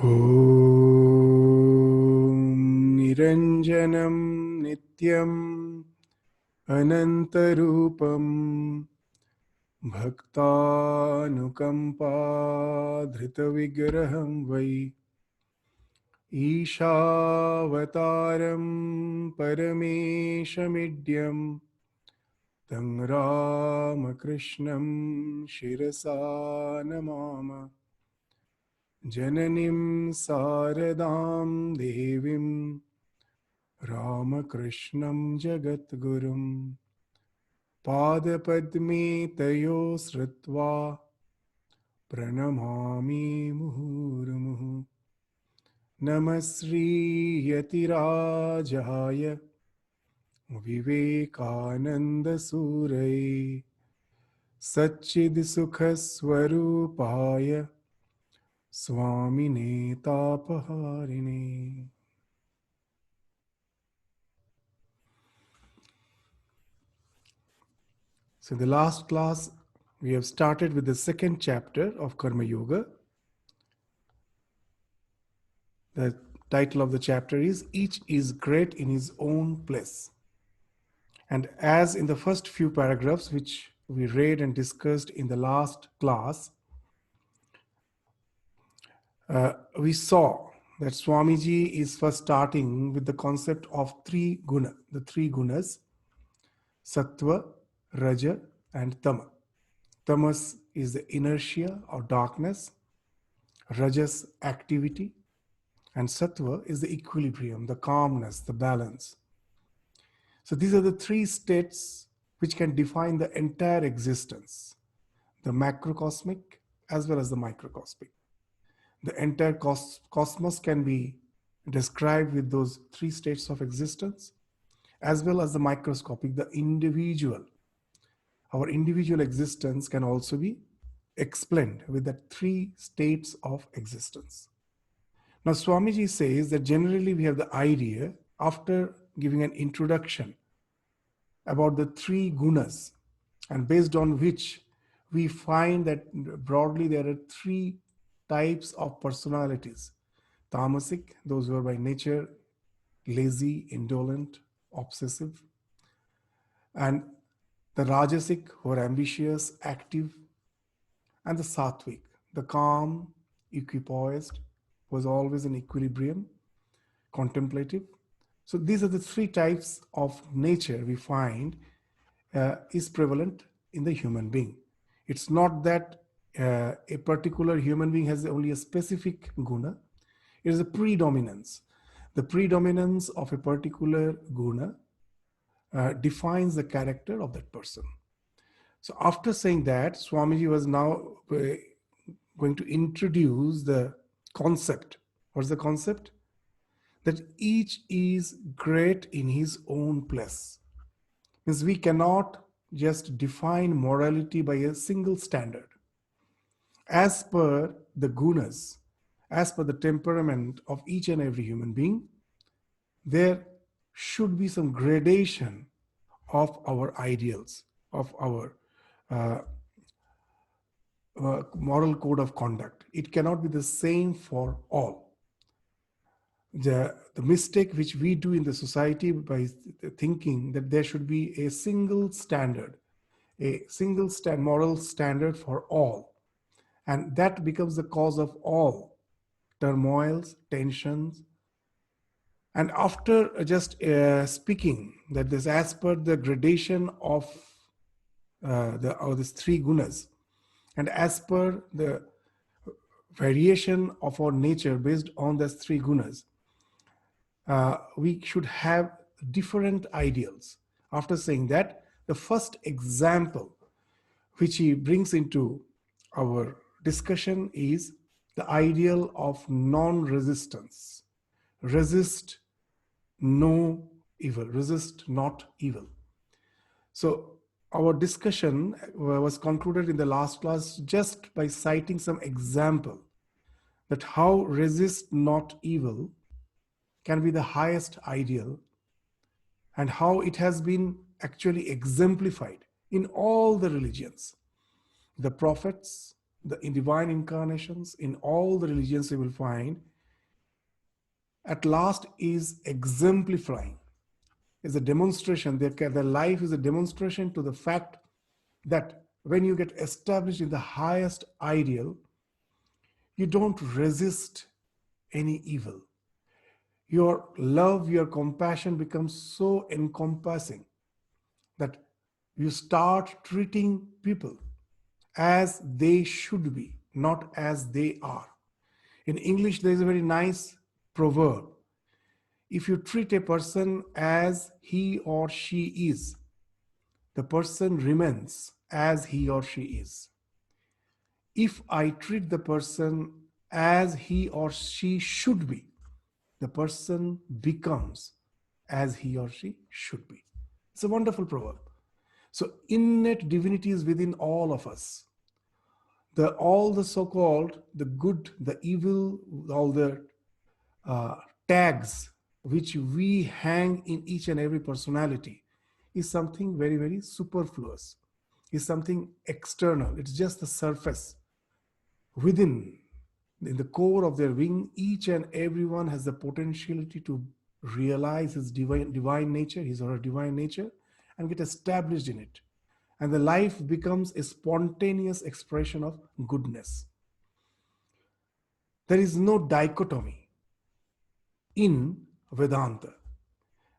Om Niranjanam Nityam Anantarupam Bhaktanukampa Dhritavigraham Vai Ishavataram Parameshamidhyam Tam Ramakrishnam Shirasa Namama Jananim Saradam Devim Ramakrishnam Jagatgurum Padapadme Tayo Sritva Pranamami Muhurmuhu Namasri Yatirajaya Vivekananda Surai Satchid Sukhaswarupaya Swami Tapaharini. So in the last class, we have started with the second chapter of Karma Yoga. The title of the chapter is Each is Great in His Own Place. And as in the first few paragraphs, which we read and discussed in the last class, we saw that Swamiji is first starting with the concept of three guna, the three gunas, Sattva, Raja, and Tama. Tamas is the inertia or darkness, Rajas, activity, and Sattva is the equilibrium, the calmness, the balance. So these are the three states which can define the entire existence, the macrocosmic as well as the microcosmic. The entire cosmos can be described with those three states of existence, as well as the microscopic, the individual. Our individual existence can also be explained with the three states of existence. Now, Swamiji says that generally we have the idea, after giving an introduction about the three gunas, and based on which we find that broadly there are three types of personalities. Tamasic, those who are by nature lazy, indolent, obsessive, and the Rajasic, who are ambitious, active, and the Sattvic, the calm, equipoised, was always in equilibrium, contemplative. So these are the three types of nature we find is prevalent in the human being. It's not that a particular human being has only a specific guna. It is a predominance. The predominance of a particular guna defines the character of that person. So after saying that, Swamiji was now going to introduce the concept. What's the concept? That each is great in his own place. Means we cannot just define morality by a single standard. As per the gunas, as per the temperament of each and every human being, there should be some gradation of our ideals, of our moral code of conduct. It cannot be the same for all. The mistake which we do in the society by thinking that there should be a single standard, moral standard for all. And that becomes the cause of all turmoils, tensions. And after just speaking that this as per the gradation of these three gunas, and as per the variation of our nature based on these three gunas, we should have different ideals. After saying that, the first example which he brings into our discussion is the ideal of non-resistance. Resist no evil, resist not evil. So our discussion was concluded in the last class just by citing some example that how resist not evil can be the highest ideal, and how it has been actually exemplified in all the religions. The prophets, the divine incarnations, in all the religions you will find at last is exemplifying, is a demonstration. Their life is a demonstration to the fact that when you get established in the highest ideal, you don't resist any evil. Your love, your compassion becomes so encompassing that you start treating people as they should be, not as they are. In English, there is a very nice proverb. If you treat a person as he or she is, the person remains as he or she is. If I treat the person as he or she should be, the person becomes as he or she should be. It's a wonderful proverb. So innate divinity is within all of us. All the so-called, the good, the evil, all the uh, tags which we hang in each and every personality is something very, very superfluous, is something external. It's just the surface. Within, in the core of their being, each and everyone has the potentiality to realize his divine nature, his or her divine nature, and get established in it. And the life becomes a spontaneous expression of goodness. There is no dichotomy in Vedanta.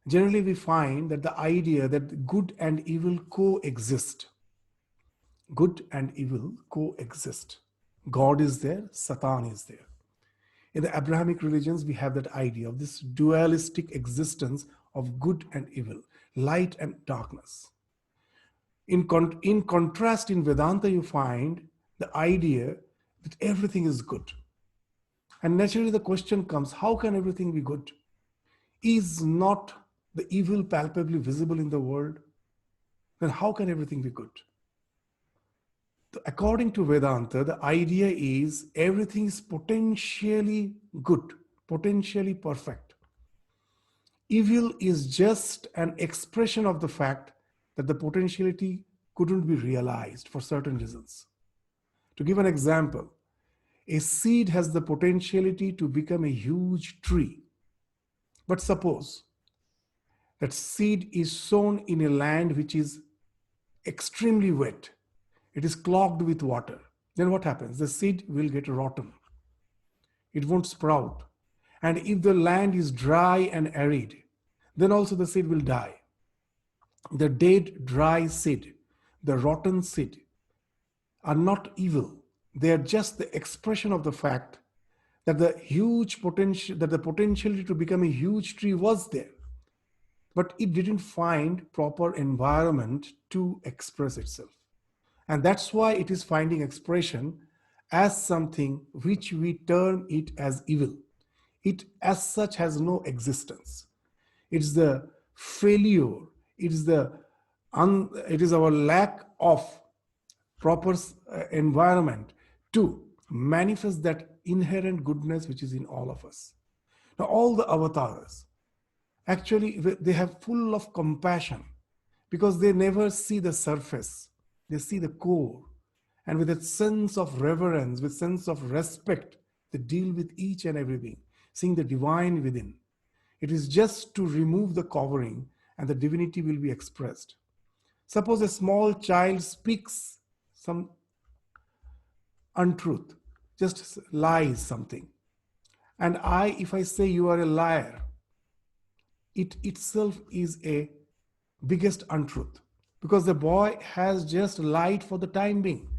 Generally, we find that the idea that good and evil coexist. Good and evil coexist. God is there, Satan is there. In the Abrahamic religions, we have that idea of this dualistic existence of good and evil, light and darkness. In contrast, in Vedanta, you find the idea that everything is good. And naturally, the question comes, how can everything be good? Is not the evil palpably visible in the world? Then how can everything be good? According to Vedanta, the idea is everything is potentially good, potentially perfect. Evil is just an expression of the fact that the potentiality couldn't be realized for certain reasons. To give an example, a seed has the potentiality to become a huge tree. But suppose that seed is sown in a land which is extremely wet. It is clogged with water. Then what happens? The seed will get rotten. It won't sprout. And if the land is dry and arid, then also the seed will die. The dead, dry seed, the rotten seed are not evil. They are just the expression of the fact that the huge potential, that the potentiality to become a huge tree was there, but it didn't find proper environment to express itself. And that's why it is finding expression as something which we term it as evil. It as such has no existence. It's the failure, it is our lack of proper environment to manifest that inherent goodness which is in all of us. Now, all the avatars, actually, they have full of compassion because they never see the surface. They see the core. And with a sense of reverence, with sense of respect, they deal with each and every being, seeing the divine within. It is just to remove the covering and the divinity will be expressed. Suppose a small child speaks some untruth, just lies something. And if I say you are a liar, it itself is a biggest untruth because the boy has just lied for the time being.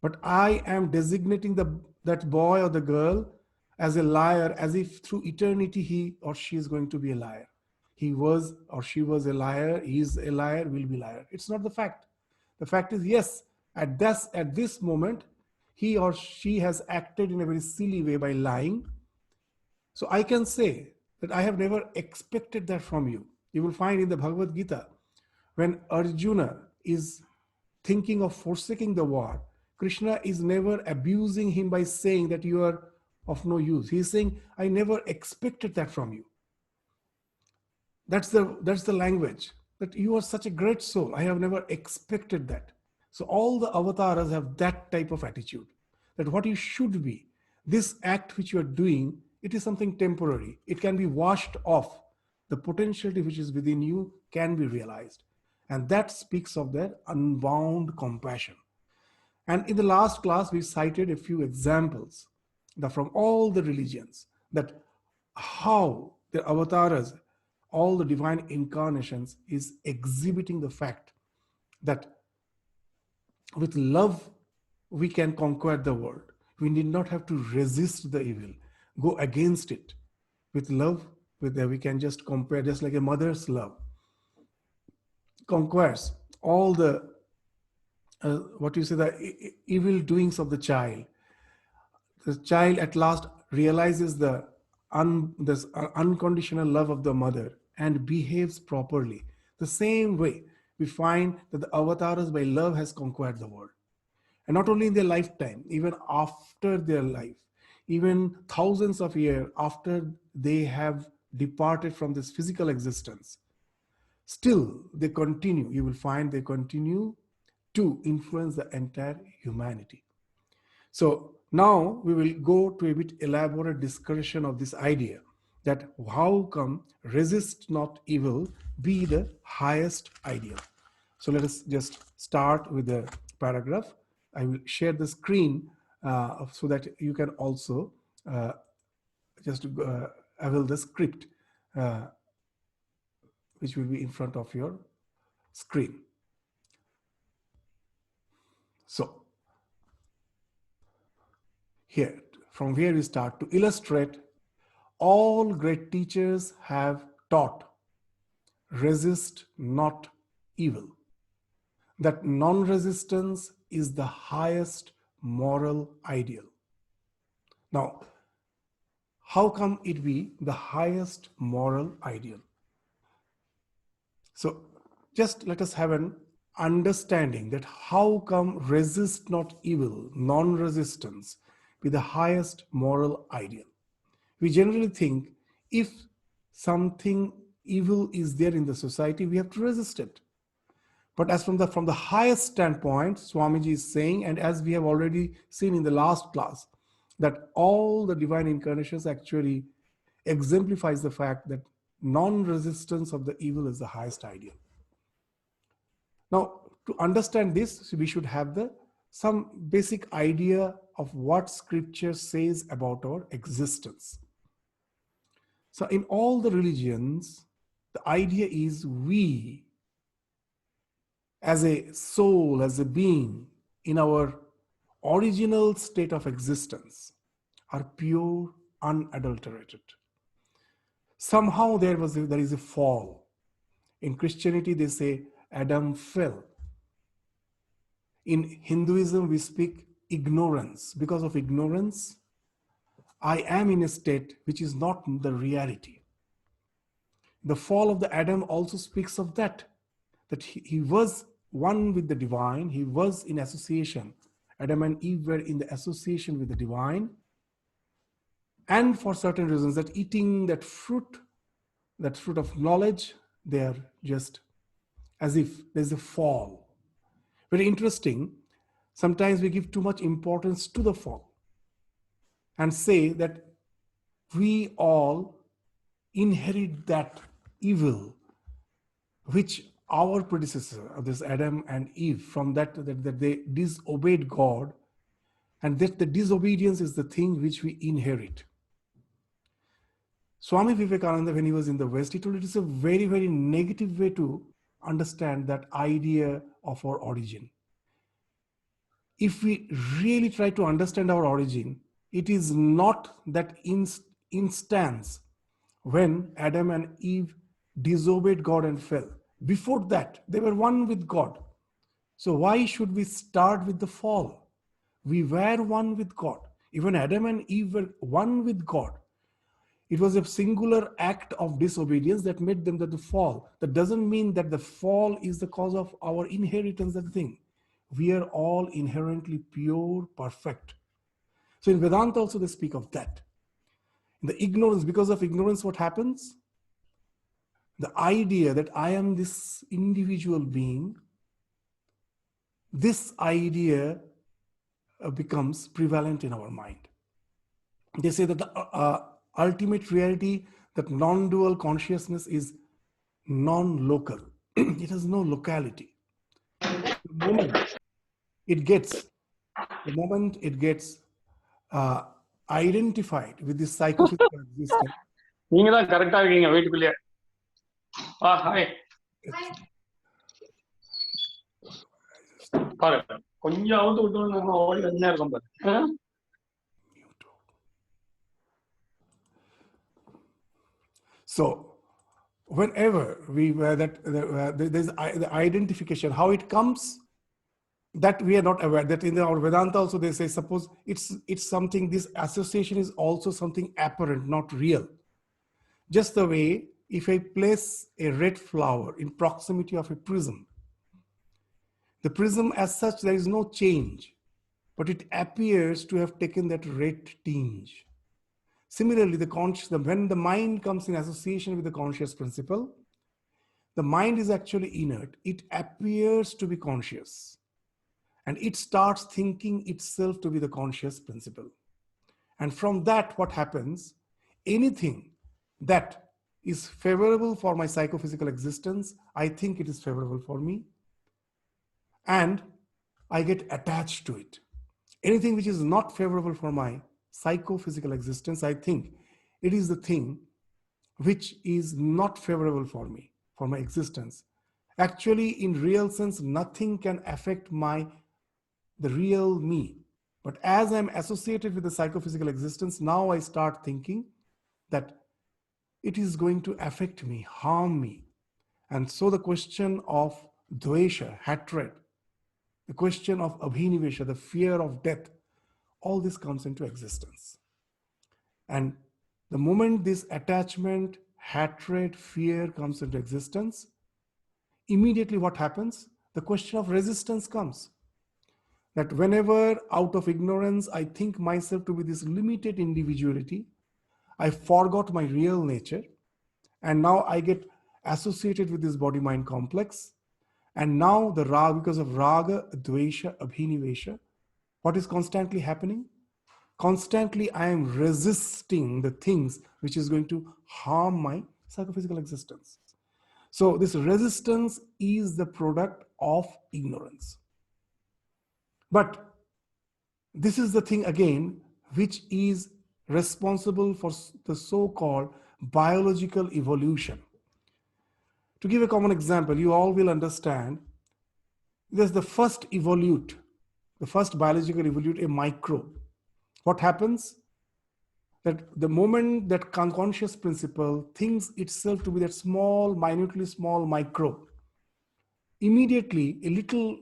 But I am designating that boy or the girl as a liar, as if through eternity he or she is going to be a liar. He was or she was a liar, he is a liar, will be a liar. It's not the fact. The fact is, yes, at this moment, he or she has acted in a very silly way by lying. So I can say that I have never expected that from you. You will find in the Bhagavad Gita, when Arjuna is thinking of forsaking the war, Krishna is never abusing him by saying that you are of no use. He is saying, I never expected that from you. That's the language, that you are such a great soul. I have never expected that. So all the avatars have that type of attitude, that what you should be, this act which you are doing It is something temporary. It can be washed off. The potentiality which is within you can be realized. And that speaks of their unbound compassion. And in the last class, we cited a few examples that from all the religions, that how the avatars, all the divine incarnations, is exhibiting the fact that with love we can conquer the world. We need not have to resist the evil, go against it. With love, we can just compare, just like a mother's love conquers all the what you say, the evil doings of the child. The child at last realizes this unconditional love of the mother and behaves properly. The same way we find that the avatars by love has conquered the world. And not only in their lifetime, even after their life, even thousands of years after they have departed from this physical existence, still they continue, you will find they continue to influence the entire humanity. So now we will go to a bit elaborate discussion of this idea that how come resist not evil be the highest ideal. So let us just start with the paragraph. I will share the screen so that you can also just avail the script which will be in front of your screen. So here, from here we start to illustrate. All great teachers have taught, resist not evil. That non-resistance is the highest moral ideal. Now, how come it be the highest moral ideal? So just let us have an understanding that how come resist not evil, non-resistance, be the highest moral ideal. We generally think if something evil is there in the society, we have to resist it. But as from the highest standpoint, Swamiji is saying, and as we have already seen in the last class, that all the divine incarnations actually exemplifies the fact that non-resistance of the evil is the highest ideal. Now, to understand this, we should have some basic idea of what scripture says about our existence. So in all the religions, the idea is we, as a soul, as a being, in our original state of existence, are pure, unadulterated. Somehow there is a fall. In Christianity, they say Adam fell. In Hinduism, we speak ignorance. Because of ignorance, I am in a state which is not the reality. The fall of the Adam also speaks of that he was one with the divine, he was in association. Adam and Eve were in the association with the divine. And for certain reasons, that eating that fruit of knowledge, they are just as if there's a fall. Very interesting. Sometimes we give too much importance to the fall and say that we all inherit that evil which our predecessor, this Adam and Eve, from that they disobeyed God, and that the disobedience is the thing which we inherit. Swami Vivekananda, when he was in the West, he told it is a very, very negative way to understand that idea of our origin. If we really try to understand our origin, it is not that instance when Adam and Eve disobeyed God and fell. Before that, they were one with God. So why should we start with the fall? We were one with God. Even Adam and Eve were one with God. It was a singular act of disobedience that made them the fall. That doesn't mean that the fall is the cause of our inheritance, that thing. We are all inherently pure, perfect. So in Vedanta also they speak of that. In the ignorance, because of ignorance, what happens? The idea that I am this individual being, this idea becomes prevalent in our mind. They say that ultimate reality, that non-dual consciousness is non-local. It has no locality. The moment it gets, the moment it gets uh, identified with this psychophysical existence, நீங்க தான் கரெக்டா இருக்கீங்க வீட்டுக்குள்ளேயே. Hi பாரு, கொஞ்சம் அவுத்து விட்டு ஓடி வந்து இருக்கும் பாரு. So, whenever we there's the identification, how it comes, that we are not aware. That in our Vedanta also they say, suppose it's something. This association is also something apparent, not real. Just the way if I place a red flower in proximity of a prism, the prism as such there is no change, but it appears to have taken that red tinge. Similarly, when the mind comes in association with the conscious principle, the mind is actually inert. It appears to be conscious. And it starts thinking itself to be the conscious principle. And from that, what happens? Anything that is favorable for my psychophysical existence, I think it is favorable for me. And I get attached to it. Anything which is not favorable for my psychophysical existence, I think it is the thing which is not favorable for me, for my existence. Actually, in real sense, nothing can affect the real me. But as I'm associated with the psychophysical existence, now I start thinking that it is going to affect me, harm me. And so the question of dvesha, hatred, the question of abhinivesha, the fear of death, all this comes into existence. And the moment this attachment, hatred, fear comes into existence, immediately what happens? The question of resistance comes. That whenever out of ignorance I think myself to be this limited individuality, I forgot my real nature, and now I get associated with this body-mind complex. And now because of raga, dvesha, abhinivesha, what is constantly happening? Constantly I am resisting the things which is going to harm my psychophysical existence. So this resistance is the product of ignorance. But this is the thing again which is responsible for the so-called biological evolution. To give a common example, you all will understand, there's the first biological evolute, a microbe. What happens? That the moment that conscious principle thinks itself to be that minutely small microbe, immediately a little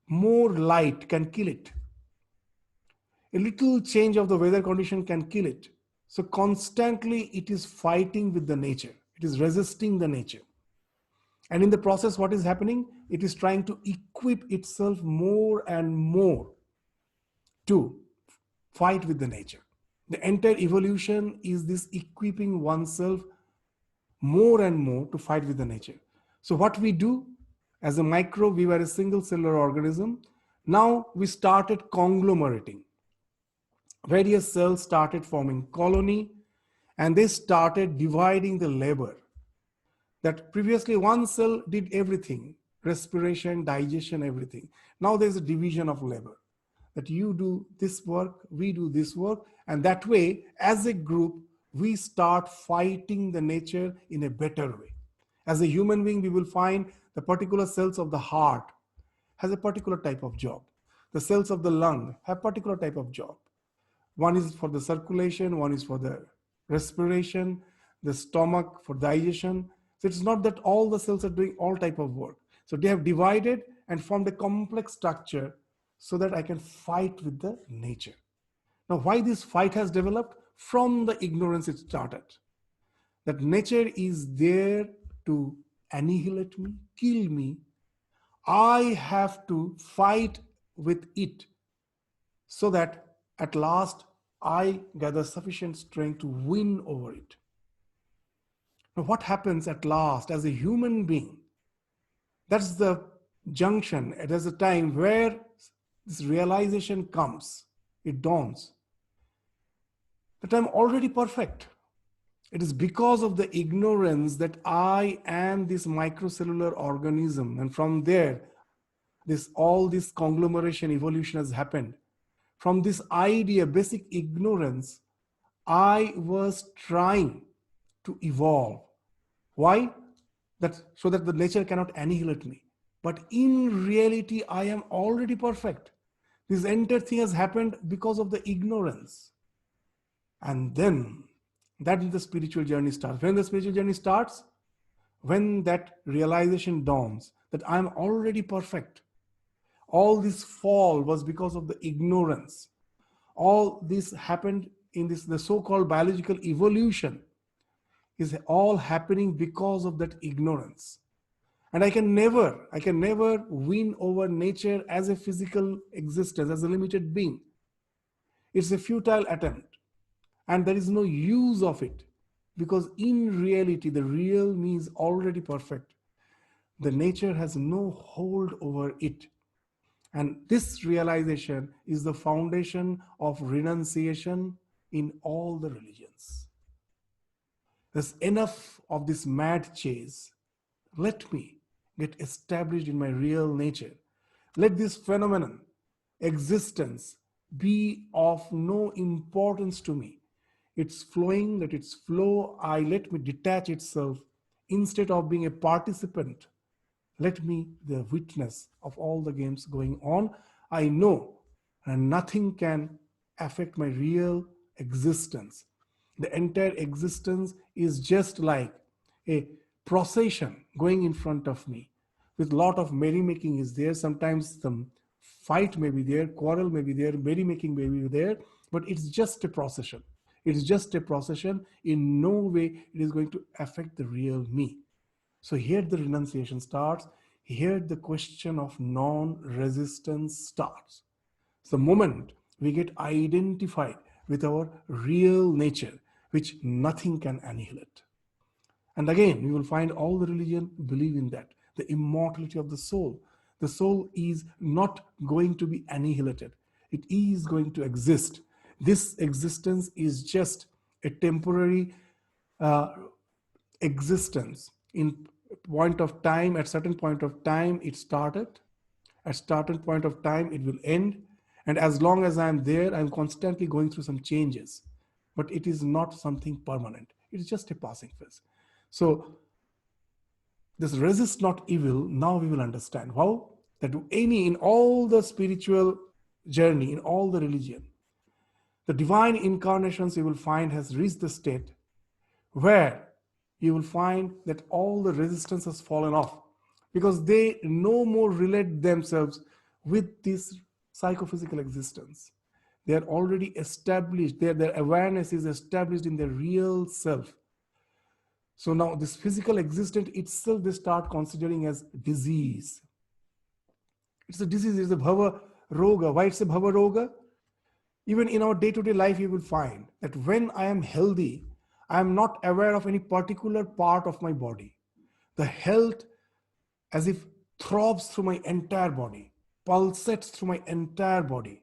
more light can kill it. A little change of the weather condition can kill it. So constantly it is fighting with the nature. It is resisting the nature. And in the process, what is happening? It is trying to equip itself more and more to fight with the nature. The entire evolution is this equipping oneself more and more to fight with the nature. So what we do, as a microbe, we were a single cellular organism. Now we started conglomerating. Various cells started forming colony, and they started dividing the labor. That previously one cell did everything, respiration, digestion, everything. Now there's a division of labor. That you do this work, we do this work, and that way, as a group, we start fighting the nature in a better way. As a human being, we will find the particular cells of the heart has a particular type of job. The cells of the lung have particular type of job. One is for the circulation, one is for the respiration, the stomach for digestion. So it's not that all the cells are doing all type of work. So they have divided and formed a complex structure so that I can fight with the nature. Now, why this fight has developed? From the ignorance it started. That nature is there to annihilate me, kill me. I have to fight with it so that at last I gather sufficient strength to win over it. Now, what happens at last as a human being? That's the junction. It is a time where this realization comes, it dawns. that I'm already perfect. It is because of the ignorance that I am this microcellular organism, and from there, this all this conglomeration evolution has happened. From this idea, basic ignorance, I was trying to evolve. Why? That so that the nature cannot annihilate me. But in reality, I am already perfect. This entire thing has happened because of the ignorance. And then that the spiritual journey starts. When the spiritual journey starts, when that realization dawns that I'm already perfect. All this fall was because of the ignorance. All this happened in this the so-called biological evolution is all happening because of that ignorance. And I can never win over nature as a physical existence, as a limited being. It's a futile attempt, and there is no use of it, because in reality the real me is already perfect. The nature has no hold over it. And this realization is the foundation of renunciation in all the religions. There's enough of this mad chase. Let me get established in my real nature. Let this phenomenon, existence, be of no importance to me. It's flowing, let its flow. I let me detach itself instead of being a participant. Let me be the witness of all the games going on. I know and nothing can affect my real existence. The entire existence is just like a procession going in front of me with lot of merrymaking is there. Sometimes some fight may be there, quarrel may be there, merrymaking may be there, but it's just a procession. It's just a procession. In no way it is going to affect the real me. So here the renunciation starts. Here the question of non-resistance starts. The moment we get identified with our real nature, which nothing can annihilate. And again, you will find all the religion believe in that, the immortality of the soul. The soul is not going to be annihilated. It is going to exist. This existence is just a temporary uh, existence. In point of time, at certain point of time, it started. At certain point of time, it will end. And as long as I'm there, I'm constantly going through some changes. But it is not something permanent. It is just a passing phase. So this resist not evil, now we will understand how that any in all the spiritual journey, in all the religion, the divine incarnations you will find has reached the state where you will find that all the resistance has fallen off because they no more relate themselves with this psychophysical existence. They are already established, their awareness is established in their real self. So now this physical existence itself they start considering as disease. It's a disease, it's a bhava roga. Why it's a bhava roga? Even in our day-to-day life, you will find that when I am healthy, I am not aware of any particular part of my body. The health as if throbs through my entire body, pulsates through my entire body.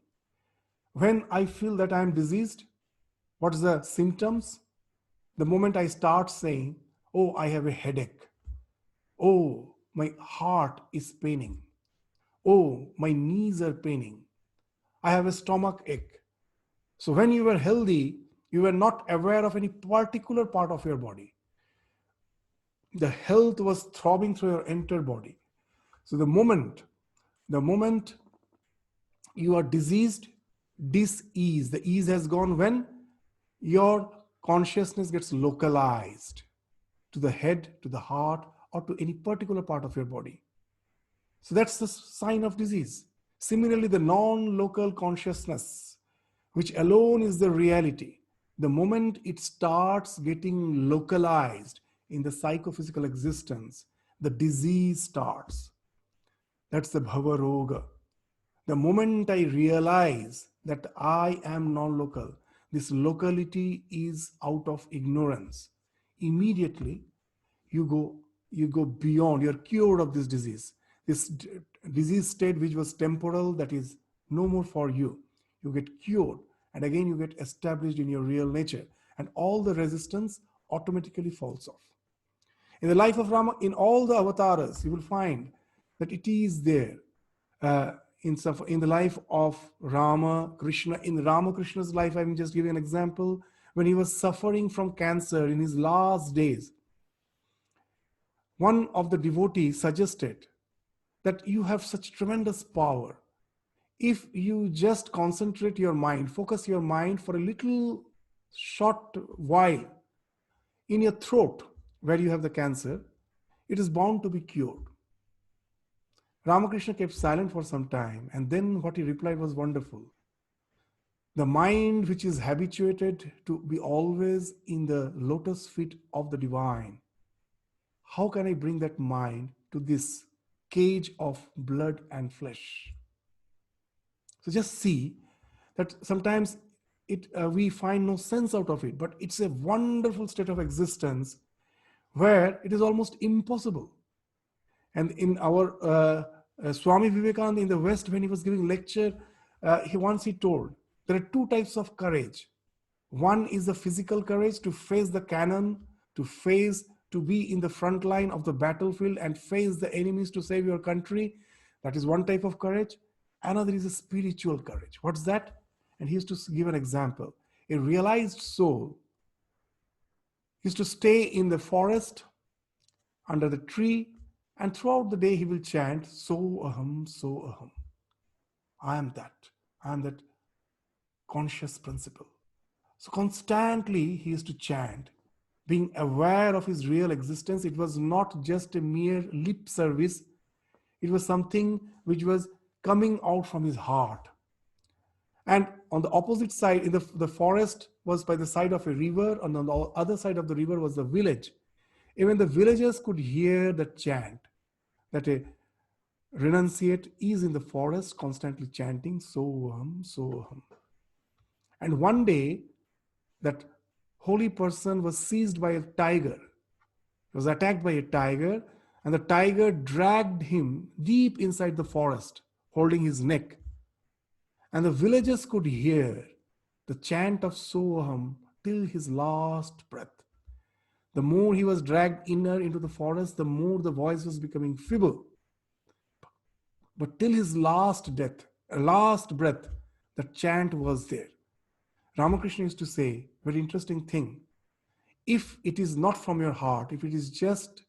When I feel that I am diseased, what is the symptoms? The moment I start saying, oh, I have a headache. Oh, my heart is paining. Oh, my knees are paining. I have a stomach ache. So when you were healthy, you were not aware of any particular part of your body. The health was throbbing through your entire body. So the moment you are diseased, dis-ease, the ease has gone when your consciousness gets localized to the head, to the heart, or to any particular part of your body. So that's the sign of disease. Similarly, the non-local consciousness, which alone is the reality, the moment it starts getting localized in the psychophysical existence, the disease starts. That's the bhava roga. The moment I realize that I am non-local, this locality is out of ignorance, immediately you go beyond, you're cured of this disease. This disease state which was temporal, that is no more for you. You get cured and again you get established in your real nature, and all the resistance automatically falls off. In the life of Rama, in all the avatars, you will find that it is there. Uh, in the life of Rama, Krishna, in Ramakrishna's life, I'm just giving an example. When he was suffering from cancer in his last days, one of the devotees suggested that you have such tremendous power. If you just concentrate your mind, focus your mind for a little short while in your throat where you have the cancer, it is bound to be cured. Ramakrishna kept silent for some time, and then what he replied was wonderful. The mind which is habituated to be always in the lotus feet of the divine, how can I bring that mind to this cage of blood and flesh? So just see that sometimes we find no sense out of it, but it's a wonderful state of existence where it is almost impossible. And in our Swami Vivekananda in the West, when he was giving lecture, he told there are two types of courage. One is the physical courage to face the cannon, to be in the front line of the battlefield and face the enemies to save your country. That is one type of courage. Another is a spiritual courage. What's that? And he used to give an example. A realized soul used to stay in the forest under the tree, and throughout the day he will chant, so aham, so aham. I am that. I am that conscious principle. So constantly he used to chant, being aware of his real existence. It was not just a mere lip service. It was something which was coming out from his heart. And on the opposite side, in the forest was by the side of a river, and on the other side of the river was the village. Even the villagers could hear the chant that a renunciate is in the forest constantly chanting, Soham, Soham. And one day, that holy person was seized by a tiger. He was attacked by a tiger, and the tiger dragged him deep inside the forest, holding his neck. And the villagers could hear the chant of Soham till his last breath. The more he was dragged inner into the forest, the more the voice was becoming feeble. But till his last breath, the chant was there. Ramakrishna used to say, very interesting thing. If it is not from your heart, if it is just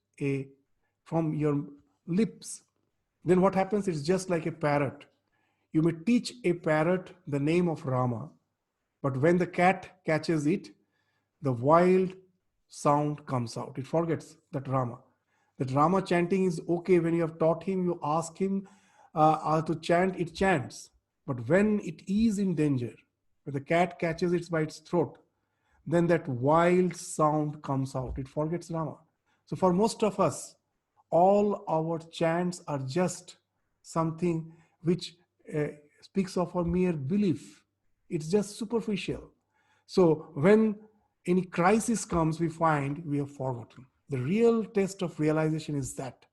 from your lips, then what happens? It's just like a parrot. You may teach a parrot the name of Rama, but when the cat catches it, the wild sound comes out. It forgets that Rama. That Rama chanting is okay. When you have taught him, you ask him to chant, it chants. But when it is in danger, when the cat catches it by its throat, then that wild sound comes out. It forgets Rama. So for most of us, all our chants are just something which speaks of our mere belief. It's just superficial. So when any crisis comes, we find we have forgotten. The real test of realization is that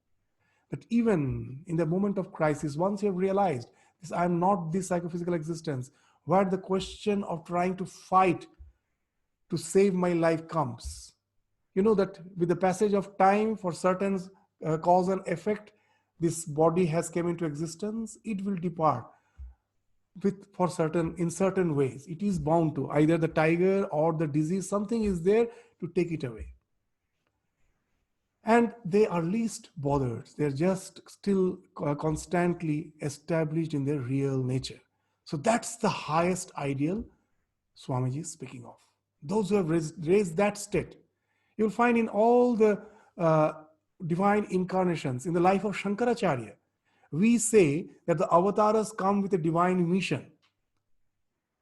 even in the moment of crisis, once you have realized this, I am not this psychophysical existence, where the question of trying to fight to save my life comes. You know that with the passage of time, for certain cause and effect, this body has come into existence. It will depart in certain ways. It is bound to either the tiger or the disease. Something is there to take it away. And they are least bothered. They're just still constantly established in their real nature. So that's the highest ideal Swamiji is speaking of. Those who have raised that state, you'll find in all the divine incarnations, in the life of Shankaracharya, we say that the avatars come with a divine mission.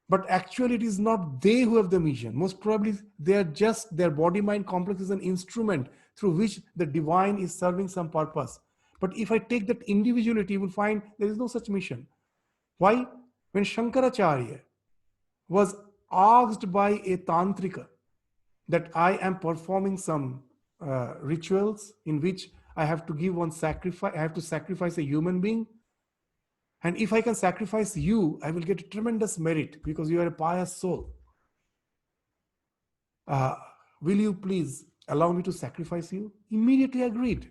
But actually, it is not they who have the mission. Most probably, they are just, their body-mind complex is an instrument through which the divine is serving some purpose. But if I take that individuality, you will find there is no such mission. Why? When Shankaracharya was asked by a tantrika that I am performing some rituals in which I have to give one sacrifice, I have to sacrifice a human being. And if I can sacrifice you, I will get tremendous merit because you are a pious soul. Uh, will you please allow me to sacrifice you? Immediately agreed.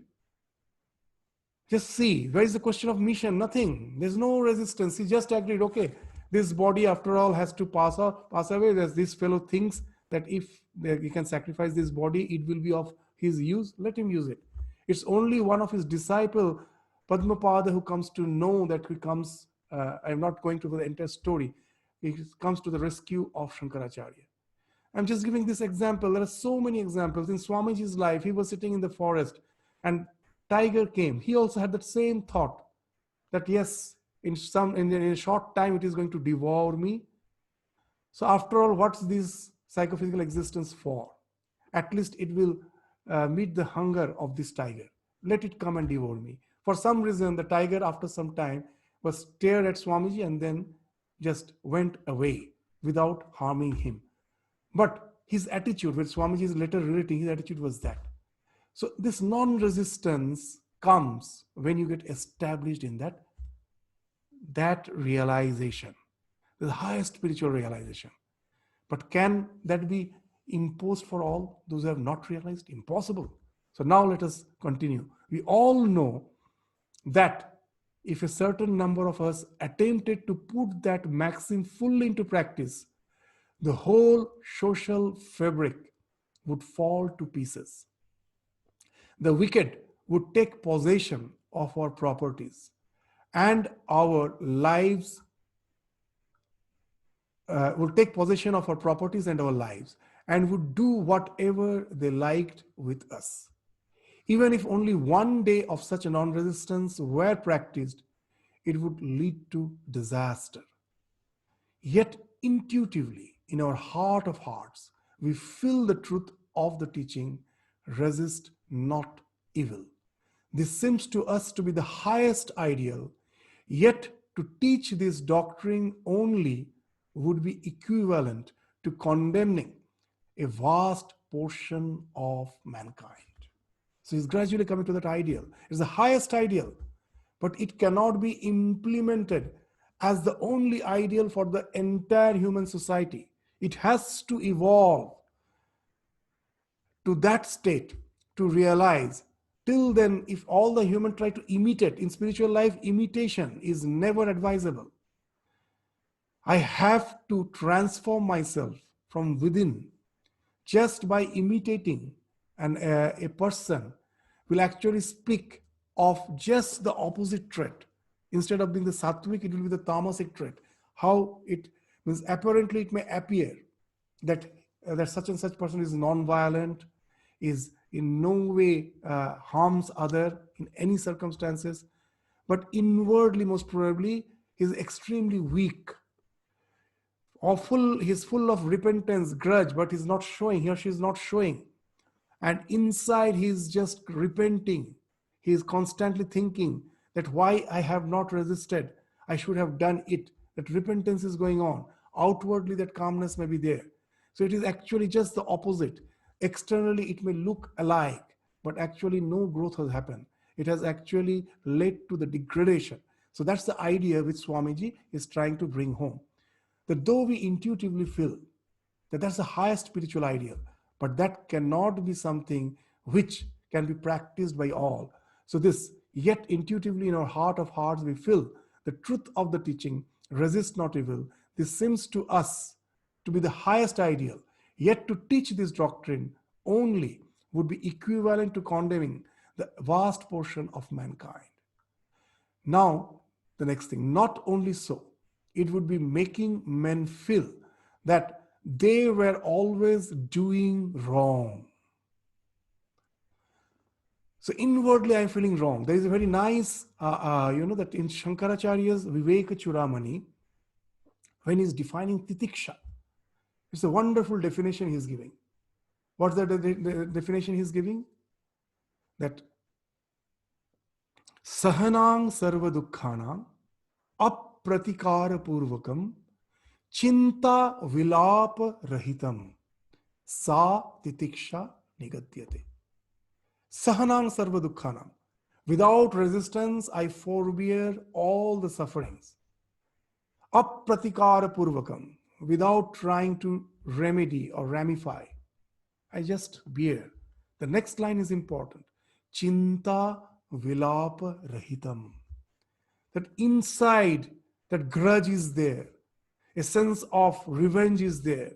Just see, where is the question of mission? Nothing. There's no resistance. He just agreed, okay, this body after all has to pass away. There's this fellow thinks that if he can sacrifice this body, it will be of his use. Let him use it. It's only one of his disciple, Padmapada, who comes to know that he comes, I'm not going to the entire story. He comes to the rescue of Shankaracharya. I'm just giving this example. There are so many examples. In Swamiji's life, he was sitting in the forest and tiger came. He also had that same thought that yes, in a short time it is going to devour me. So after all, what's this psychophysical existence for? At least it will meet the hunger of this tiger. Let it come and devour me. For some reason, the tiger after some time was stared at Swamiji and then just went away without harming him. But his attitude, when Swamiji is later relating, his attitude was that. So this non-resistance comes when you get established in that realization, the highest spiritual realization. But can that be imposed for all those who have not realized? Impossible. So now let us continue. We all know that if a certain number of us attempted to put that maxim fully into practice, the whole social fabric would fall to pieces. The wicked would take possession of our properties and our lives would take possession of our properties and our lives and would do whatever they liked with us. Even if only one day of such a non-resistance were practiced, it would lead to disaster. Yet intuitively, in our heart of hearts, we feel the truth of the teaching, resist not evil. This seems to us to be the highest ideal, yet to teach this doctrine only would be equivalent to condemning a vast portion of mankind. So he's gradually coming to that ideal. It's the highest ideal, but it cannot be implemented as the only ideal for the entire human society. It has to evolve to that state to realize. Till then, if all the human try to imitate, in spiritual life, imitation is never advisable. I have to transform myself from within. Just by imitating a person will actually speak of just the opposite trait. Instead of being the sattvic, it will be the tamasic trait. How it means, apparently it may appear that that such and such person is non-violent, is in no way harms other in any circumstances, but inwardly, most probably, he is extremely weak. He's full of repentance, grudge, but he's not showing. He or she is not showing. And inside, he's just repenting. He is constantly thinking that why I have not resisted, I should have done it. That repentance is going on. Outwardly, that calmness may be there. So it is actually just the opposite. Externally, it may look alike, but actually no growth has happened. It has actually led to the degradation. So that's the idea which Swamiji is trying to bring home. That though we intuitively feel that that's the highest spiritual ideal, but that cannot be something which can be practiced by all. So this, yet intuitively in our heart of hearts, we feel the truth of the teaching, resist not evil. This seems to us to be the highest ideal. Yet to teach this doctrine only would be equivalent to condemning the vast portion of mankind. Now, the next thing, not only so, it would be making men feel that they were always doing wrong. So inwardly, I'm feeling wrong. There is a very nice, that in Shankaracharya's Viveka Chudamani, when he's defining titiksha, it's a wonderful definition he's giving. What's the definition he's giving? That sahanang sarva dukkhanam apratikara purvakam chinta vilapa rahitam sa titiksha nigadyate. Sahanang sarva dukkhanam. Without resistance, I forbear all the sufferings. Apratikara purvakam, without trying to remedy or ramify, I just bear. The next line is important. Chinta vilapa rahitam. That inside, that grudge is there. A sense of revenge is there.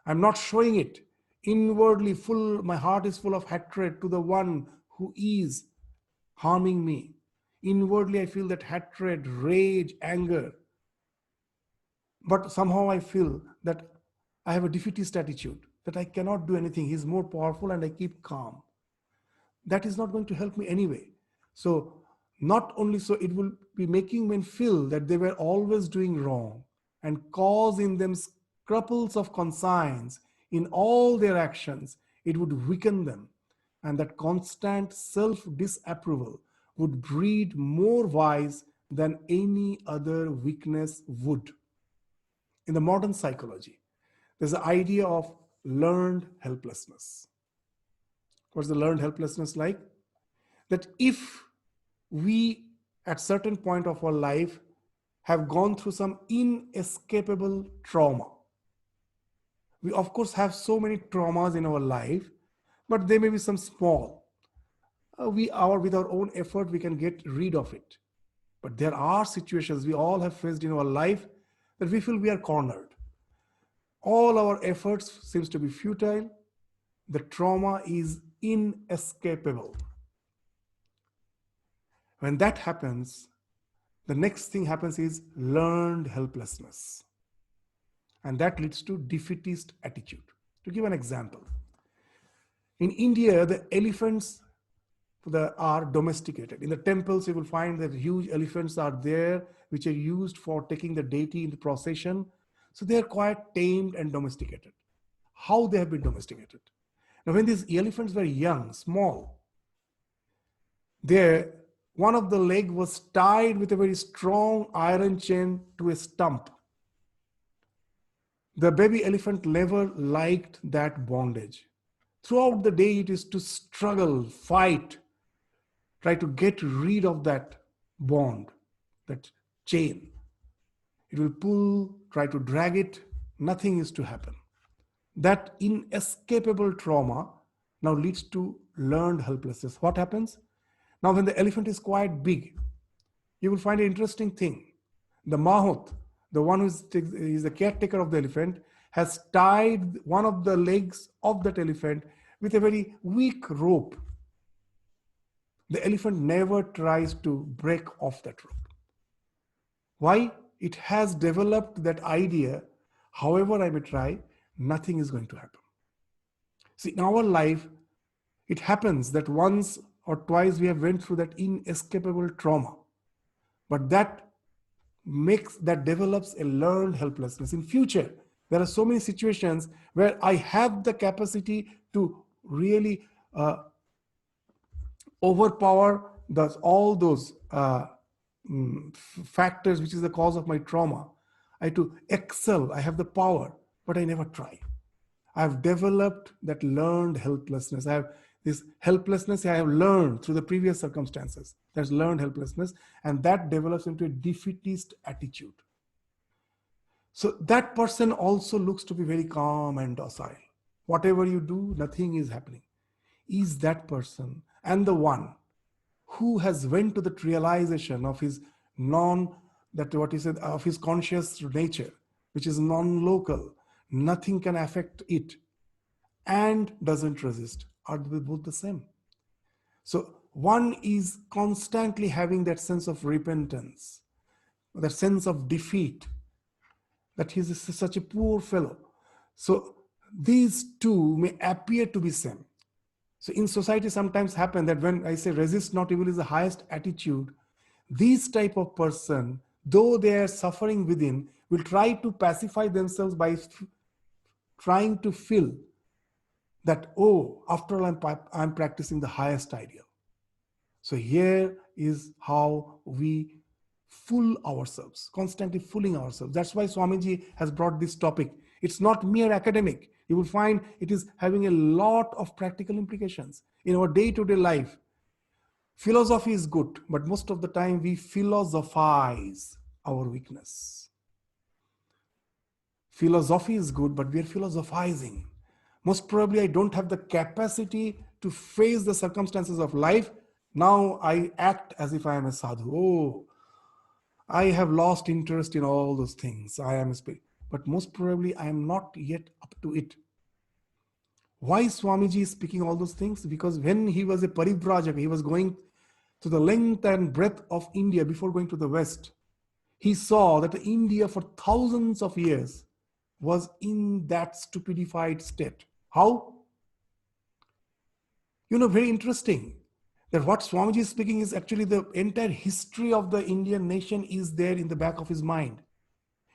I'm not showing it. Inwardly full, my heart is full of hatred to the one who is harming me. Inwardly, I feel that hatred, rage, anger. But somehow I feel that I have a defeatist attitude, that I cannot do anything. He's more powerful and I keep calm. That is not going to help me anyway. So, not only so, it will be making men feel that they were always doing wrong and cause in them scruples of conscience in all their actions. It would weaken them. And that constant self disapproval would breed more vice than any other weakness would. In the modern psychology, there's the idea of learned helplessness. What's the learned helplessness like? That if we, at certain point of our life, have gone through some inescapable trauma, we of course have so many traumas in our life, but there may be some small. With our own effort, we can get rid of it. But there are situations we all have faced in our life that we feel we are cornered. All our efforts seems to be futile. The trauma is inescapable. When that happens, the next thing happens is learned helplessness. And that leads to defeatist attitude. To give an example, in India, the elephants are domesticated. In the temples, you will find that huge elephants are there, which are used for taking the deity in the procession. So they are quite tamed and domesticated. How they have been domesticated? Now, when these elephants were young, small, one of the leg was tied with a very strong iron chain to a stump. The baby elephant never liked that bondage. Throughout the day, it is to struggle, fight, try to get rid of that bond, that chain. It will pull, try to drag it, nothing is to happen. That inescapable trauma now leads to learned helplessness. What happens? Now, when the elephant is quite big, you will find an interesting thing. The Mahout, the one who is the caretaker of the elephant, has tied one of the legs of that elephant with a very weak rope. The elephant never tries to break off that rope. Why? It has developed that idea, however I may try, nothing is going to happen. See, in our life, it happens that once or twice we have went through that inescapable trauma, but that develops a learned helplessness. In future, there are so many situations where I have the capacity to really overpower all those factors which is the cause of my trauma. I to excel, I have the power, but I never try. I have developed that learned helplessness. I have this helplessness I have learned through the previous circumstances. There's learned helplessness, and that develops into a defeatist attitude. So that person also looks to be very calm and docile. Whatever you do, nothing is happening. Is that person and the one who has went to the realization of his of his conscious nature, which is non-local, nothing can affect it, and doesn't resist. Are they both the same? So one is constantly having that sense of repentance, that sense of defeat, that he's such a poor fellow. So these two may appear to be same. So in society sometimes happen that when I say resist not evil is the highest attitude, these type of person, though they are suffering within, will try to pacify themselves by trying to feel that, oh, after all, I'm practicing the highest ideal. So here is how we fool ourselves, constantly fooling ourselves. That's why Swamiji has brought this topic. It's not mere academic. You will find it is having a lot of practical implications in our day-to-day life. Philosophy is good, but most of the time we philosophize our weakness. Philosophy is good, but we are philosophizing. Most probably, I don't have the capacity to face the circumstances of life. Now I act as if I am a sadhu. Oh, I have lost interest in all those things. I am a spirit. But most probably, I am not yet up to it. Why Swamiji is speaking all those things? Because when he was a parivrajaka, he was going to the length and breadth of India before going to the West. He saw that India for thousands of years was in that stupidified state. How? Very interesting that what Swamiji is speaking is actually the entire history of the Indian nation is there in the back of his mind.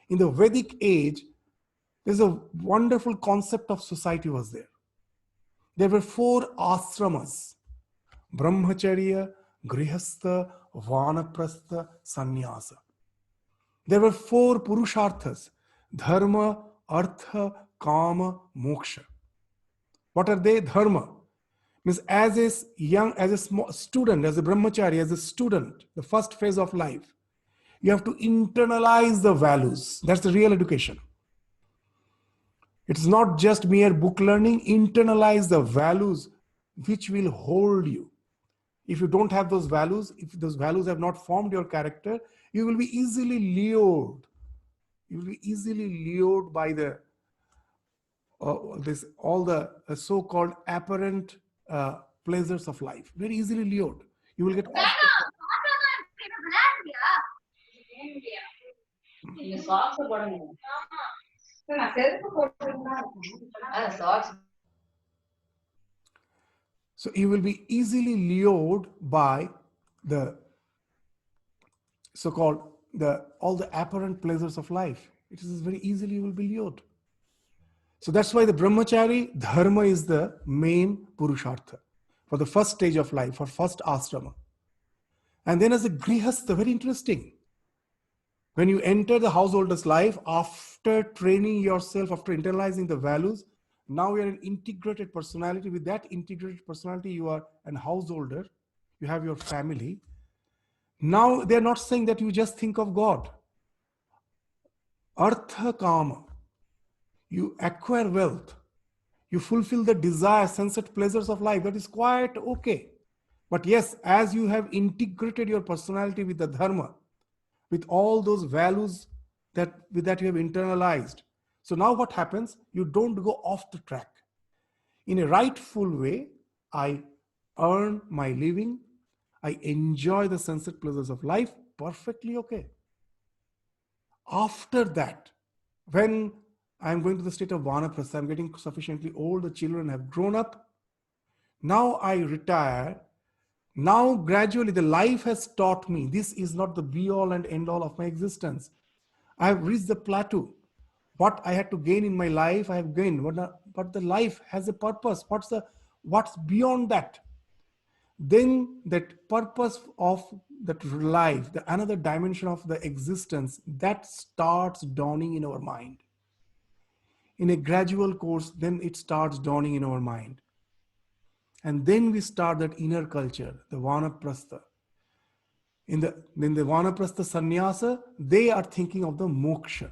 In the Vedic age, there's a wonderful concept of society was there. There were 4 ashramas: Brahmacharya, Grihastha, Vanaprastha, Sannyasa. There were 4 Purusharthas: Dharma, Artha, Kama, Moksha. What are they? Dharma means as a small student, as a brahmachari, as a student, the first phase of life, you have to internalize the values. That's the real education. It's not just mere book learning. Internalize the values which will hold you. If you don't have those values, if those values have not formed your character, you will be easily lured. You will be easily lured by all the so-called apparent pleasures of life. Very easily lured. You will get off the track. So you will be easily lured by the so-called all the apparent pleasures of life. It is very easily you will be lured. So that's why the brahmachari dharma is the main purushartha for the first stage of life, for first ashrama. And then as a grihastha, very interesting. When you enter the householder's life, after training yourself, after internalizing the values, now you are an integrated personality. With that integrated personality, you are an householder. You have your family. Now they're not saying that you just think of God. Artha kama. You acquire wealth. You fulfill the desire, sensuous pleasures of life. That is quite okay. But yes, as you have integrated your personality with the dharma, with all those values that you have internalized. So now what happens? You don't go off the track. In a rightful way, I earn my living. I enjoy the sensuous pleasures of life. Perfectly okay. After that, when I'm going to the state of Vanaprastha, I'm getting sufficiently old, the children have grown up. Now I retire. Now gradually the life has taught me this is not the be all and end all of my existence. I have reached the plateau. What I had to gain in my life, I have gained. But the life has a purpose. What's beyond that? Then that purpose of that life, the another dimension of the existence, that starts dawning in our mind. In a gradual course, then it starts dawning in our mind. And then we start that inner culture, the Vanaprastha. In the Vanaprastha sannyasa, they are thinking of the moksha.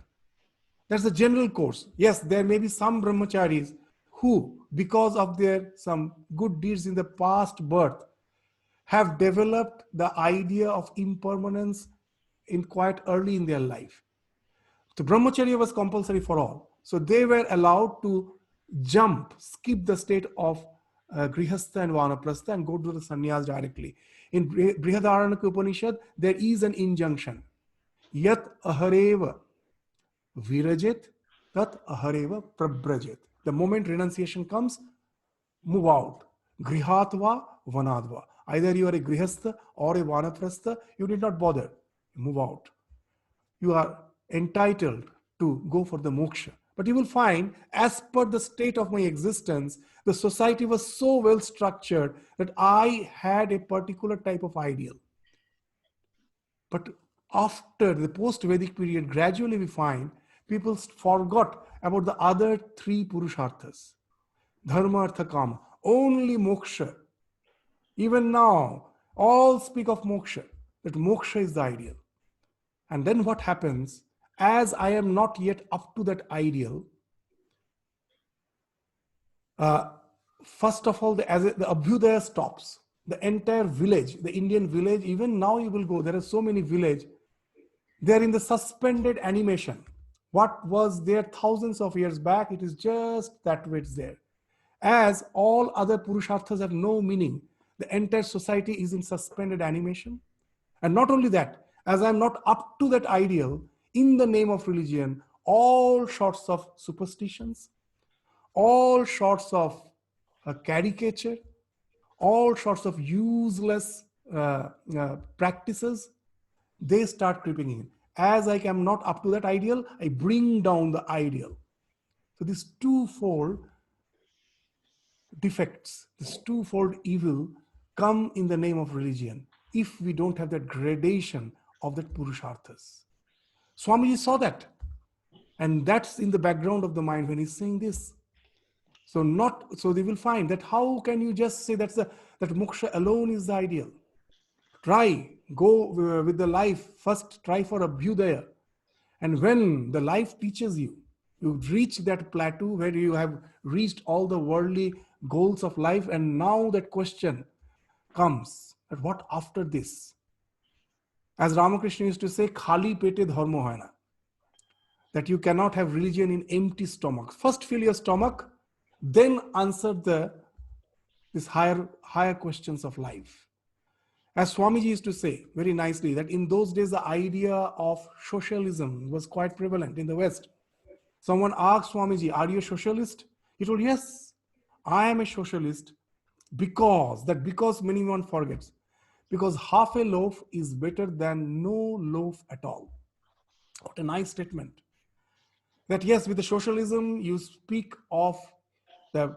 That's the general course. Yes, there may be some brahmacharis who, because of their some good deeds in the past birth, have developed the idea of impermanence in quite early in their life. So brahmacharya was compulsory for all. So they were allowed to skip the state of grihastha and vanaprastha and go to the sannyas directly. In Brihadaranyaka Upanishad, there is an injunction. Yat ahareva virajit, tat ahareva prabrajit. The moment renunciation comes, move out. Grihatva vanadva. Either you are a grihastha or a vanaprastha, you need not bother. Move out. You are entitled to go for the moksha. But you will find, as per the state of my existence, the society was so well structured that I had a particular type of ideal. But after the post-Vedic period, gradually we find people forgot about the other 3 purusharthas. Dharma, artha, kama. Only moksha. Even now, All speak of moksha, that moksha is the ideal. And then what happens? As I am not yet up to that ideal, uh, first of all, the Abhyudaya stops. The entire village, the Indian village, even now you will go, there are so many villages, they are in the suspended animation. What was there thousands of years back, it is just that way it's there. As all other Purusharthas have no meaning, the entire society is in suspended animation. And not only that, as I'm not up to that ideal, in the name of religion, all sorts of superstitions, all sorts of caricature, all sorts of useless practices, they start creeping in. As I am not up to that ideal, I bring down the ideal. So this twofold defects, this twofold evil come in the name of religion if we don't have that gradation of that Purusharthas. Swamiji saw that. And that's in the background of the mind when he's saying this. So they will find that how can you just say that moksha alone is the ideal? Try, go with the life, first try for abhyudaya. And when the life teaches you, you reach that plateau where you have reached all the worldly goals of life, and now that question comes, that what after this? As Ramakrishna used to say, khali pete dharma hoy na. That you cannot have religion in empty stomach. First fill your stomach, then answer these higher questions of life. As Swamiji used to say very nicely, that in those days the idea of socialism was quite prevalent in the West. Someone asked Swamiji, are you a socialist? He told, yes, I am a socialist because many one forgets. Because half a loaf is better than no loaf at all. What a nice statement. That yes, with the socialism, you speak of the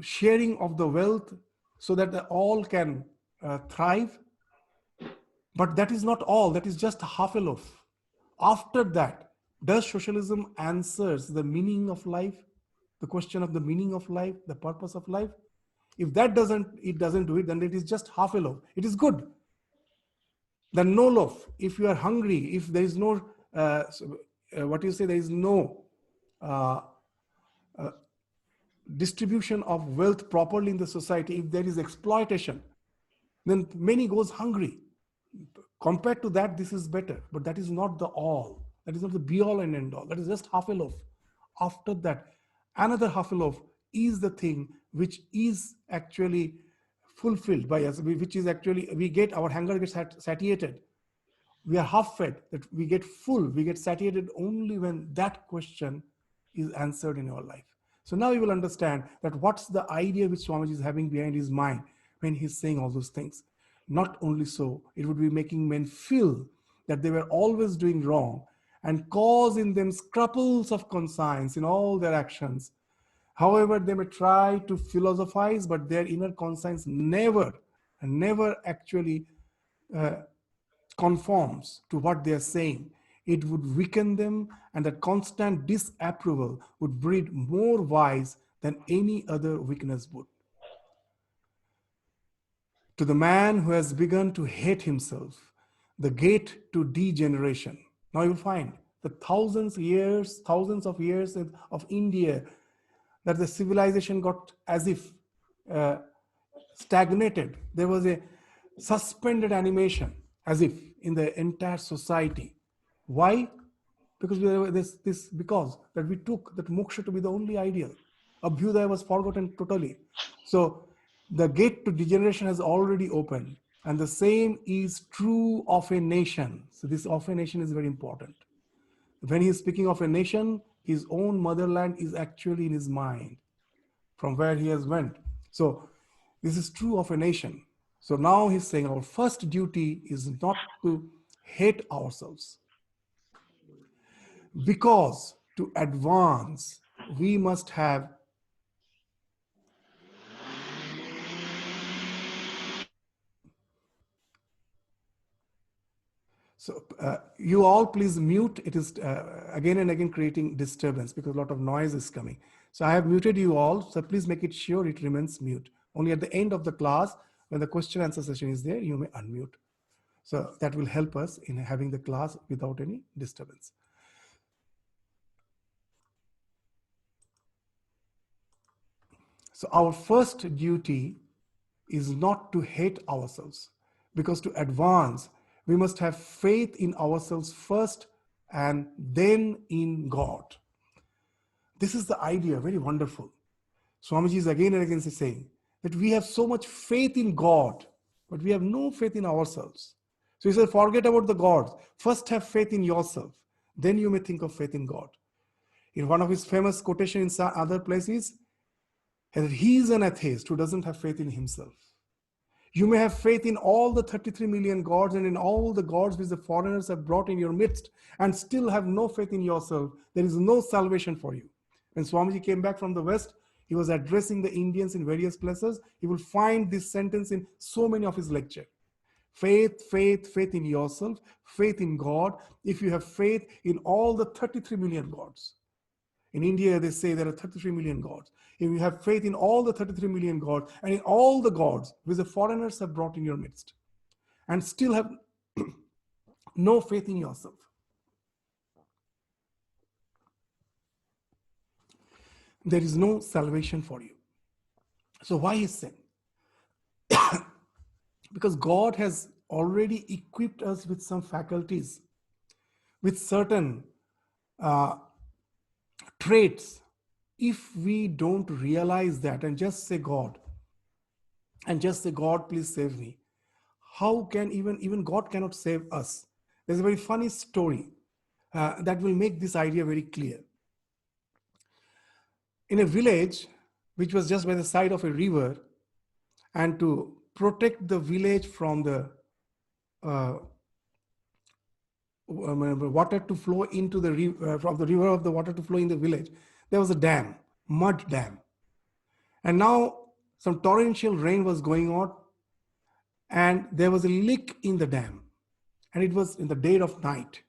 sharing of the wealth so that all can thrive. But that is not all, that is just half a loaf. After that, does socialism answers the meaning of life, the question of the meaning of life, the purpose of life? If that it doesn't do it, then it is just half a loaf. It is good. Then no loaf. If you are hungry, if there is no, there is no distribution of wealth properly in the society, if there is exploitation, then many goes hungry. Compared to that, this is better, but that is not the all. That is not the be all and end all. That is just half a loaf. After that, another half a loaf is the thing which is actually fulfilled by us, which is actually, we get, our hunger gets satiated. We are half fed, that we get full, we get satiated only when that question is answered in our life. So now you will understand that what's the idea which Swamiji is having behind his mind when he's saying all those things. Not only so, it would be making men feel that they were always doing wrong and cause in them scruples of conscience in all their actions. However, they may try to philosophize, but their inner conscience never actually conforms to what they are saying. It would weaken them, and that constant disapproval would breed more vice than any other weakness would. To the man who has begun to hate himself, the gate to degeneration. Now you'll find the thousands of years of India, that the civilization got as if stagnated. There was a suspended animation as if in the entire society. Why? Because because that we took that moksha to be the only ideal. Abhyudaya was forgotten totally. So the gate to degeneration has already opened, and the same is true of a nation. So this of a nation is very important. When he is speaking of a nation, his own motherland is actually in his mind from where he has went. So this is true of a nation. So now he's saying our first duty is not to hate ourselves, because to advance we must have you all please mute. It is again and again creating disturbance because a lot of noise is coming. So I have muted you all. So please make it sure it remains mute. Only at the end of the class, When the question answer session is there, you may unmute. So that will help us in having the class without any disturbance. So our first duty is not to hate ourselves, because to advance, we must have faith in ourselves first and then in God. This is the idea, very wonderful. Swamiji is again and again saying that we have so much faith in God, but we have no faith in ourselves. So he said, forget about the gods. First have faith in yourself. Then you may think of faith in God. In one of his famous quotations in other places, he is an atheist who doesn't have faith in himself. You may have faith in all the 33 million gods and in all the gods which the foreigners have brought in your midst and still have no faith in yourself. There is no salvation for you. When Swamiji came back from the West, he was addressing the Indians in various places. You will find this sentence in so many of his lectures. Faith, faith, faith in yourself, faith in God. If you have faith in all the 33 million gods. In India, they say there are 33 million gods. If you have faith in all the 33 million gods and in all the gods which the foreigners have brought in your midst and still have no faith in yourself, there is no salvation for you. So why is sin? Because God has already equipped us with some faculties, with certain traits. If we don't realize that and just say God, please save me, how can even God cannot save us? There's a very funny story that will make this idea very clear. In a village which was just by the side of a river, and to protect the village from the water to flow into the river, from the river of the water to flow in the village, there was a dam, mud dam. And now some torrential rain was going on, and there was a leak in the dam, and it was in the dead of night,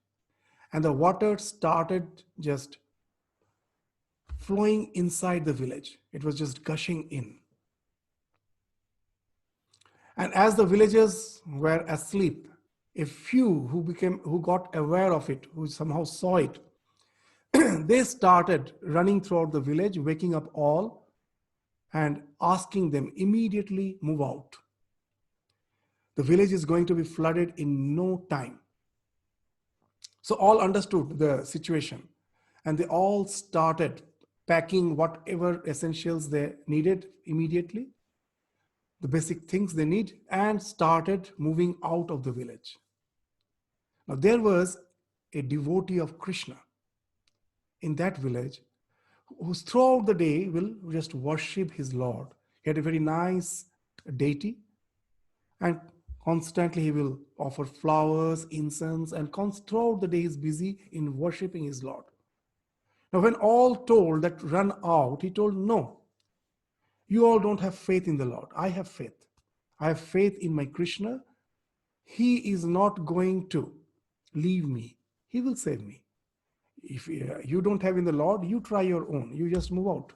and the water started just flowing inside the village. It was just gushing in. And as the villagers were asleep, a few who got aware of it, who somehow saw it, they started running throughout the village, waking up all and asking them immediately move out. The village is going to be flooded in no time. So all understood the situation, and they all started packing whatever essentials they needed immediately, the basic things they need, and started moving out of the village. Now there was a devotee of Krishna in that village who throughout the day will just worship his Lord. He had a very nice deity, and constantly he will offer flowers, incense, and throughout the day he's busy in worshiping his Lord. Now when all told that run out, he told, no, you all don't have faith in the Lord. I have faith. I have faith in my Krishna. He is not going to leave me. He will save me. If you don't have in the Lord, you try your own. You just move out.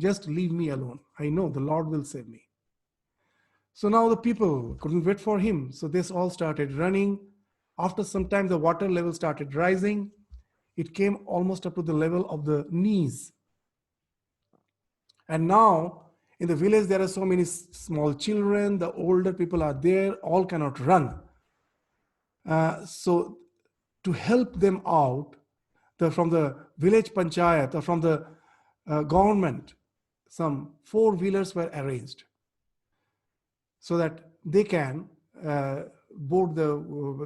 Just leave me alone. I know the Lord will save me. So now the people couldn't wait for him. So they all started running. After some time, the water level started rising. It came almost up to the level of the knees. And now in the village, there are so many small children. The older people are there. All cannot run. So to help them out, from the village panchayat or from the government, some 4-wheelers were arranged so that they can board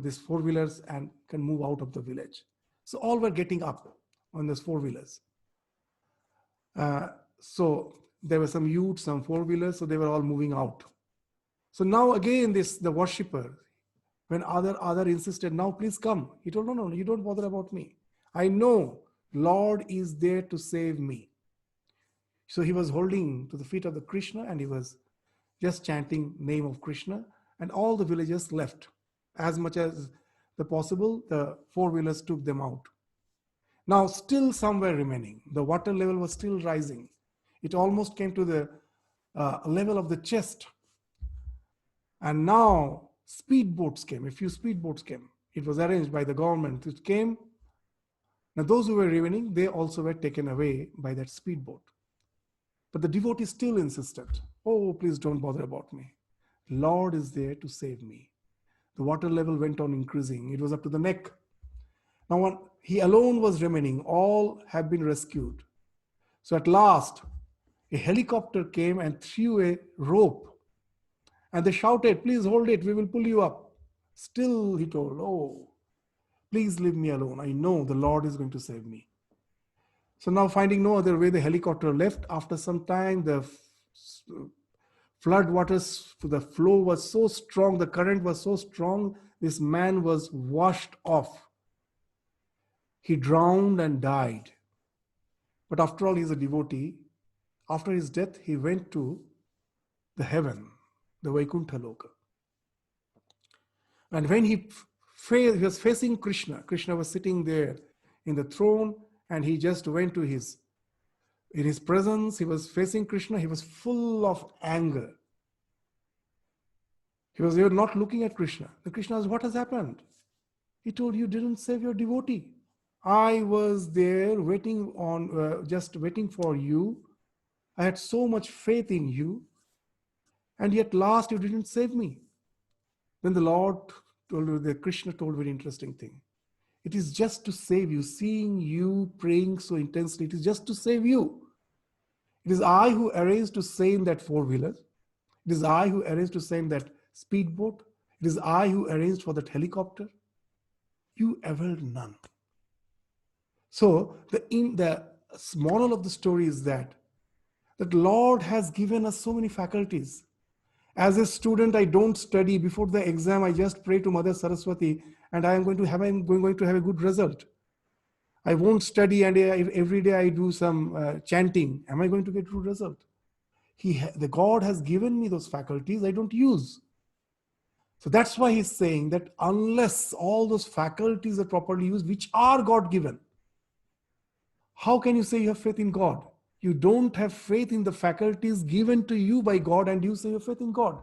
these 4-wheelers and can move out of the village. So all were getting up on those 4-wheelers. So there were some youths, some 4-wheelers, so they were all moving out. So now again, the worshipper, when other insisted, now please come. He told, no, you don't bother about me. I know Lord is there to save me. So he was holding to the feet of the Krishna and he was just chanting name of Krishna, and all the villagers left. As much as the possible, the 4-wheelers took them out. Now still some were remaining. The water level was still rising. It almost came to the level of the chest. And now speedboats came, a few speedboats came. It was arranged by the government. It came. Now those who were remaining, they also were taken away by that speedboat. But the devotee still insisted, oh, please don't bother about me. Lord is there to save me. The water level went on increasing. It was up to the neck. Now he alone was remaining. All have been rescued. So at last, a helicopter came and threw a rope. And they shouted, please hold it, we will pull you up. Still, he told, oh, please leave me alone. I know the Lord is going to save me. So now, finding no other way, the helicopter left. After some time, the flood waters, the flow was so strong, the current was so strong, this man was washed off. He drowned and died. But after all, he's a devotee. After his death, he went to the heaven, the Vaikuntha Loka. And when he was facing Krishna, Krishna was sitting there in the throne, and he just went to in his presence, he was facing Krishna, he was full of anger. He was not looking at Krishna. The Krishna asked, what has happened? He told, you didn't save your devotee. I was there waiting just waiting for you. I had so much faith in you, and yet last you didn't save me. Then the Krishna told a very interesting thing. It is just to save you. Seeing you praying so intensely, it is just to save you. It is I who arranged to sail that four-wheeler. It is I who arranged to sail that speedboat. It is I who arranged for that helicopter. You availed none. So the moral of the story is that Lord has given us so many faculties. As a student, I don't study. Before the exam, I just pray to Mother Saraswati, and I'm going to have a good result. I won't study, and every day I do some chanting. Am I going to get a good result? The God has given me those faculties, I don't use. So that's why he's saying that unless all those faculties are properly used, which are God-given, how can you say you have faith in God? You don't have faith in the faculties given to you by God, and you say you have faith in God.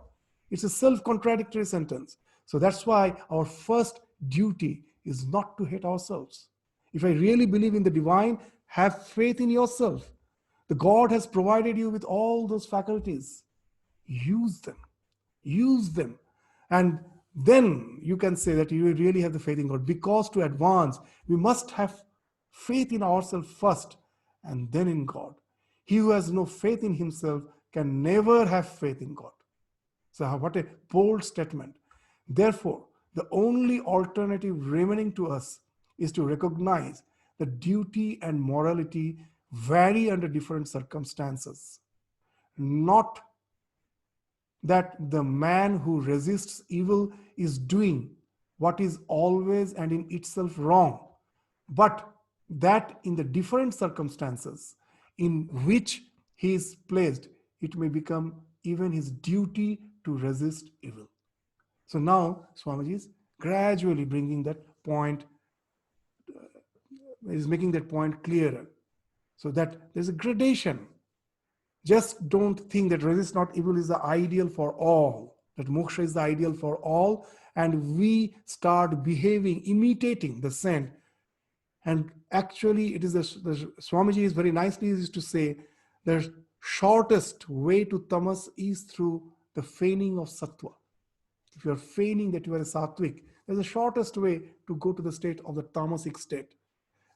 It's a self-contradictory sentence. So that's why our first duty is not to hate ourselves. If I really believe in the divine, have faith in yourself. The God has provided you with all those faculties. Use them. Use them. And then you can say that you really have the faith in God. Because to advance, we must have faith in ourselves first, and then in God. He who has no faith in himself can never have faith in God. So what a bold statement. Therefore, the only alternative remaining to us is to recognize that duty and morality vary under different circumstances. Not that the man who resists evil is doing what is always and in itself wrong, but that in the different circumstances in which he is placed, it may become even his duty to resist evil. So now Swamiji is gradually bringing that point, is making that point clearer, so that there's a gradation. Just don't think that resist not evil is the ideal for all, that moksha is the ideal for all, and we start behaving, imitating the saint. And actually, it is the Swamiji is very nicely used to say the shortest way to tamas is through the feigning of sattva. If you are feigning that you are a sattvic, there's the shortest way to go to the state of the tamasic state.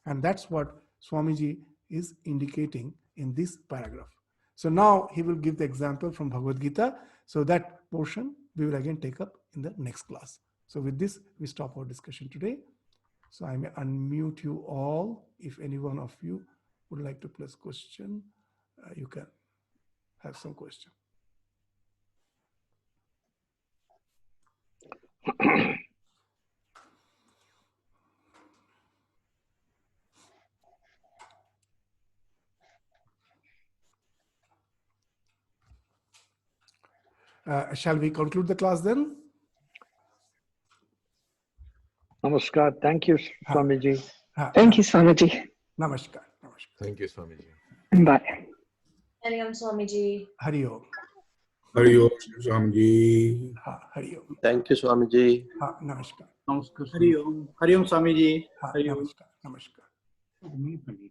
And that's what Swamiji is indicating in this paragraph. So now he will give the example from Bhagavad Gita. So that portion we will again take up in the next class. So with this, we stop our discussion today. So I may unmute you all. If any one of you would like to place question, you can have some question. Shall we conclude the class then? Namaskar. Thank you, Swamiji. Thank you, Swamiji. Namaskar. Namaskar. Thank you, Swamiji. Bye. Hari Om Swamiji. Hari Om. Hari ओम स्वामी जी। हाँ हरि ओम। Thank you Swami ji. हाँ नमस्कार। नमस्कार हरि ओम स्वामी जी। हाँ हरि ओम। नमस्कार नमस्कार।